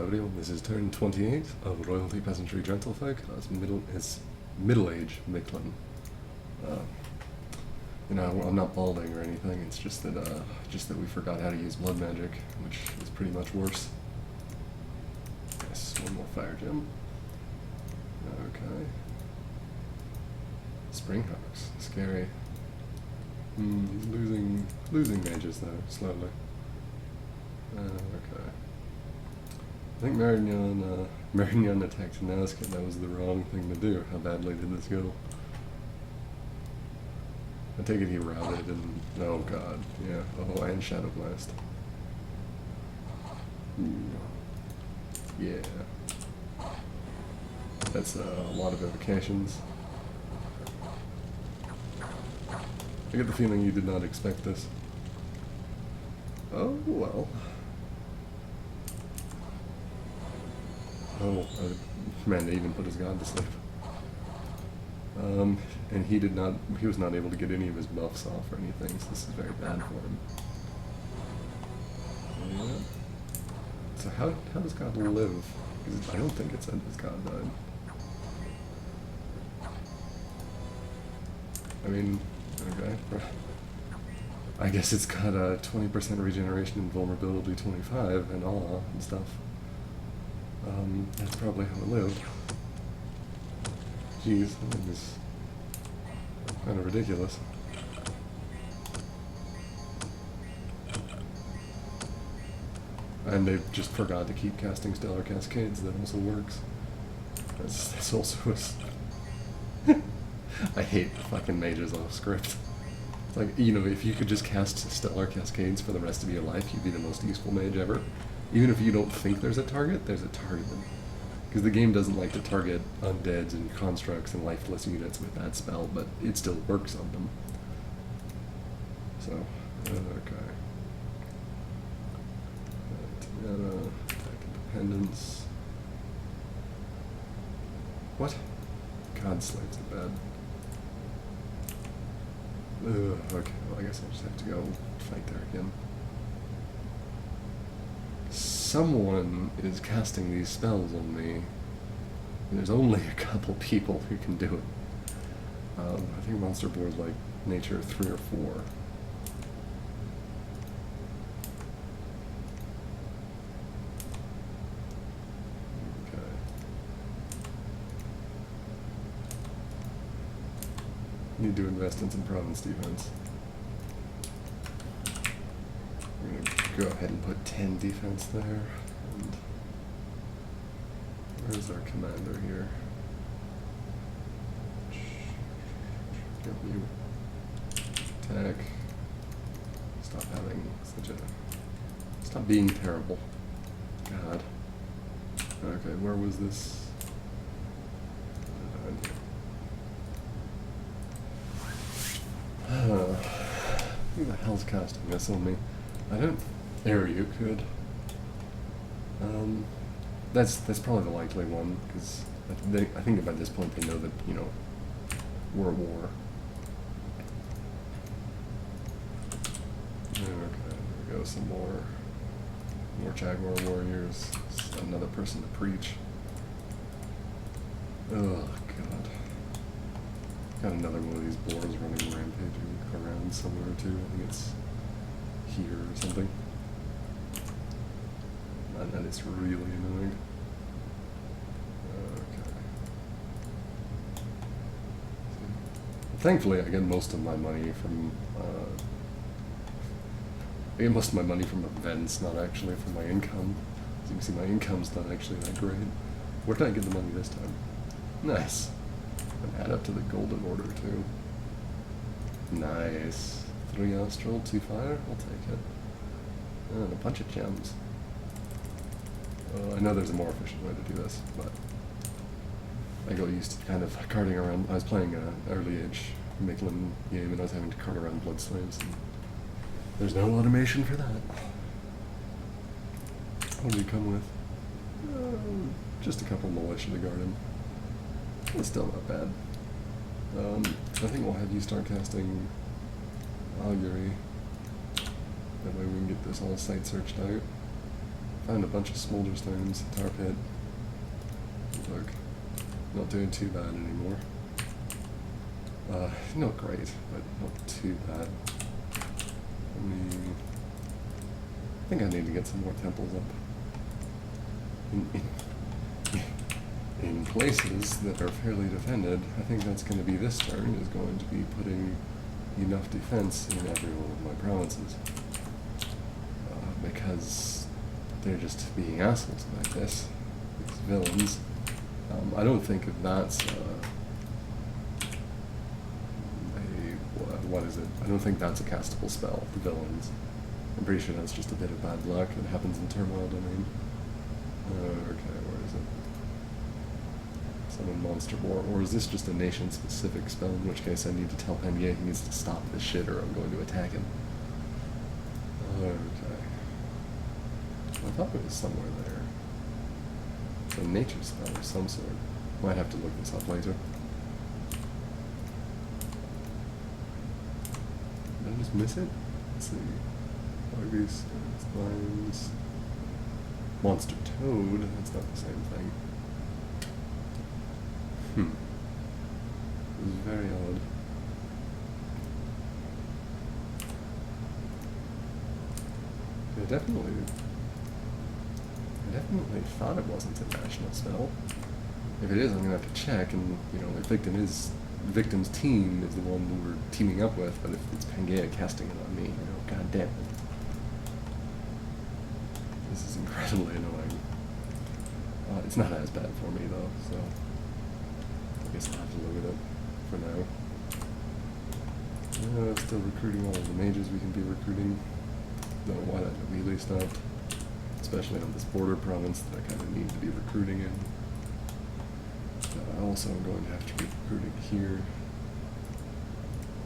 everyone, this is turn 28 of Royalty Peasantry Gentlefolk as middle-age Mictlan. I'm not balding or anything, it's just that we forgot how to use blood magic, which is pretty much worse. Yes, one more fire gem. Okay. Springhawks, scary. He's losing mages though, slowly. Okay. I think Marignon attacked Nazca, and that was the wrong thing to do. How badly did this go? I take it he routed and... oh god, yeah. Oh, and Shadow Blast. Yeah. That's a lot of evocations. I get the feeling you did not expect this. Oh, well. Oh, man, they even put his god to sleep. And he was not able to get any of his buffs off or anything, so this is very bad for him. Yeah. So how does God live? Because I don't think it said his god died. I mean, okay. I guess it's got a 20% regeneration and vulnerability 25 and awe and stuff. That's probably how it lived. Jeez, that is kind of ridiculous. And they just forgot to keep casting Stellar Cascades, that also works. This also is... I hate fucking mages off script. It's like, if you could just cast Stellar Cascades for the rest of your life, you'd be the most useful mage ever. Even if you don't think there's a target Because the game doesn't like to target undeads and constructs and lifeless units with that spell, but it still works on them. So, okay. Attack Independence. What? God slaves are bad. Okay, well I guess I'll just have to go fight there again. Someone is casting these spells on me. And there's only a couple people who can do it. I think Monster Board's like Nature 3 or 4. Okay. Need to invest in some province defense. We're gonna go ahead and put 10 defense there. And where's our commander here? Get you. Attack. Stop having such a... Stop being terrible. God. Okay, where was this? Who the hell's casting this on me? I don't... Aryu could. That's probably the likely one, because I think by this point they know that, we're at war. Okay, there we go, some more Jaguar warriors. Another person to preach. Oh, God. Got another one of these boars running rampaging around somewhere, too. I think it's here or something. And that is really annoying. Okay. Thankfully, I get most of my money from events, not actually from my income. As you can see, my income's not actually that great. Where did I get the money this time? Nice. And add up to the Golden Order, too. Nice. 3 Astral, 2 Fire? I'll take it. And a bunch of gems. I know there's a more efficient way to do this, but I got used to kind of carting around. I was playing an early age Mictlan game, and I was having to cart around blood slaves, and there's no automation for that. What do you come with? Just a couple militia to guard him. It's still not bad. I think we'll have you start casting Augury. That way we can get this whole site searched out. Found a bunch of smolder stones, tar pit. Look, not doing too bad anymore. Not great, but not too bad. I think I need to get some more temples up. In places that are fairly defended, I think that's going to be this turn, is going to be putting enough defense in every one of my provinces. Because they're just being assholes like this, these villains. I don't think that's what is it? I don't think that's a castable spell, the villains. I'm pretty sure that's just a bit of bad luck that happens in Turmoil Domain. Okay, where is it? Summon Monster War, or is this just a nation-specific spell, in which case I need to tell Pangaea he needs to stop this shit or I'm going to attack him. Okay. I thought it was somewhere there. It's a nature spell of some sort. Might have to look this up later. Did I just miss it? Let's see. Argus, Lines. Monster Toad, that's not the same thing. It was very odd. I definitely thought it wasn't a national spell. If it is, I'm gonna have to check, and you know, if victim's team is the one that we're teaming up with, but if it's Pangaea casting it on me, you know, god damn it. This is incredibly annoying. It's not as bad for me though, so I guess I'll have to live with it for now. Still recruiting all of the mages we can be recruiting. Don't know why that immediately stopped, especially on this border province that I kind of need to be recruiting in. Also, I'm going to have to be recruiting here.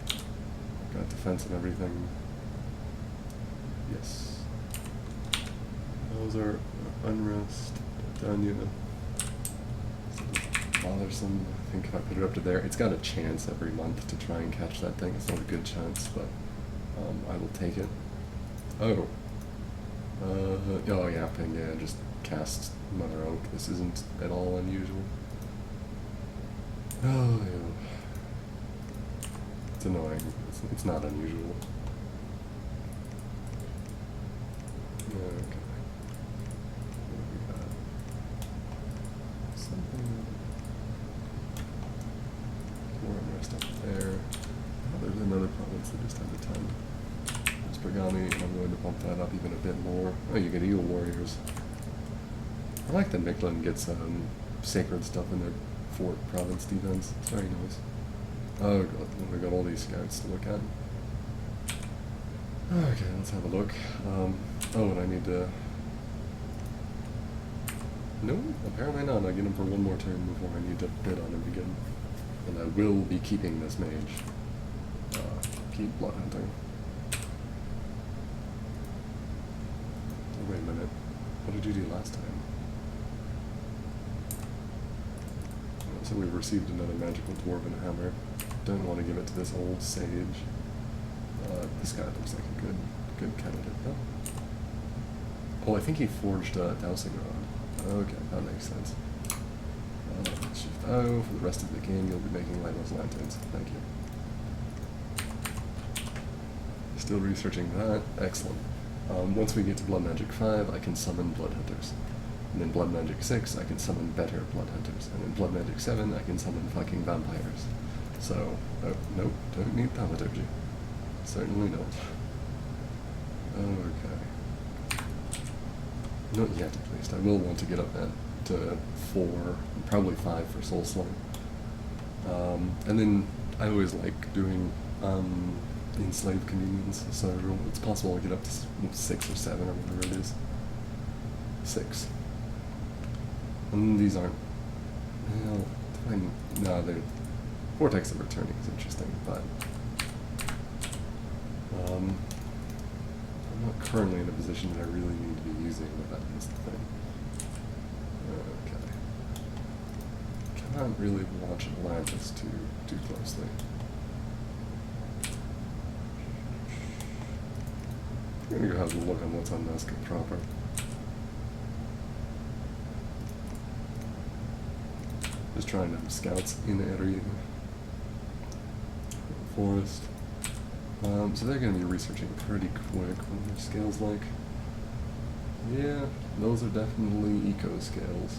I've got defense and everything. Yes. Those are unrest, Danya. Bothersome. I think if I put it up to there, it's got a chance every month to try and catch that thing. It's not a good chance, but I will take it. Oh. Oh yeah, Pangaea just cast Mother Oak. This isn't at all unusual. Oh, yeah. It's annoying. It's not unusual. Okay. What do we got? Something. More unrest up there. Oh, there's another province that just had a ton. There's Bergami, and I'm going to bump that up even a bit more. Oh, you get Eel Warriors. I like that Mictlan gets sacred stuff in their fort province defense. It's very nice. Oh god, we got all these scouts to look at. Okay, let's have a look. Oh, and I need to... No, apparently not. I get him for one more turn before I need to bid on him again. And I will be keeping this mage. Keep blood hunting. Oh, wait a minute. What did you do last time? So we've received another magical dwarven hammer. Don't want to give it to this old sage. This guy looks like a good candidate, though. Oh, I think he forged a dowsing rod. Okay, that makes sense. Shift O. For the rest of the game, you'll be making lightless lanterns. Thank you. Still researching that. Excellent. Once we get to Blood Magic 5, I can summon Blood Hunters. And in Blood Magic 6, I can summon better Blood Hunters. And in Blood Magic 7, I can summon fucking vampires. So, nope, don't need Thaumaturgy. Certainly don't. Okay. Not yet, at least. I will want to get up to 4, probably 5 for Soul Slaying. And then I always like doing Enslaved Communions, so it's possible to get up to 6 or 7 or whatever it is. 6. And these aren't... Well, no, they're... Vortex of Returning is interesting, but... I'm not currently in a position that I really need to be using the weapons thing. Okay. Cannot really watch Atlantis too closely. I'm gonna go have a look on what's on Nazca proper. Just trying to have scouts in area. Forest. So they're going to be researching pretty quick. What are their scales like? Yeah, those are definitely eco scales.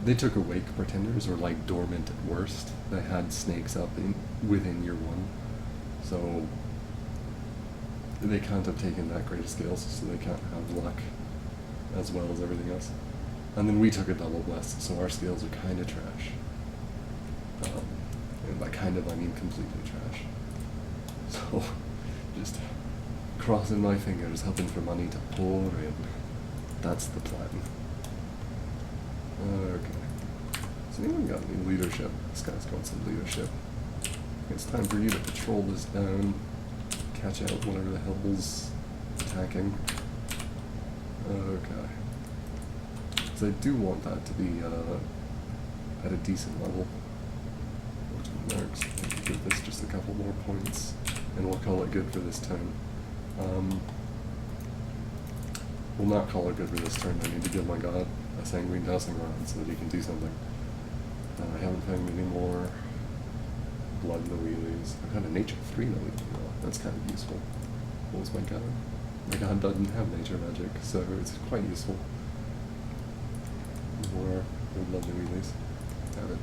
They took awake pretenders, or like dormant at worst. They had snakes up within year one, so they can't have taken that great scales, so they can't have luck as well as everything else. And then we took a double blessed, so our scales are kind of trash. And by kind of, I mean completely trash. So, just crossing my fingers, hoping for money to pour in. That's the plan. Okay. Has anyone got any leadership? This guy's got some leadership. It's time for you to patrol this down, catch out whatever the hell's attacking. Okay. So I do want that to be at a decent level. Marks. Give this just a couple more points, and we'll call it good for this turn. We'll not call it good for this turn. I need to give my god a sanguine dowsing rod so that he can do something. I haven't found any more blood Noelis. I've got a nature 3 Noeli. That's kind of useful. What was my god? My god doesn't have nature magic, so it's quite useful. More blood Noelis. Have it.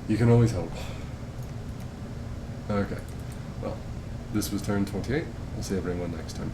You can always hope. Okay. Well, this was turn 28. We'll see everyone next time.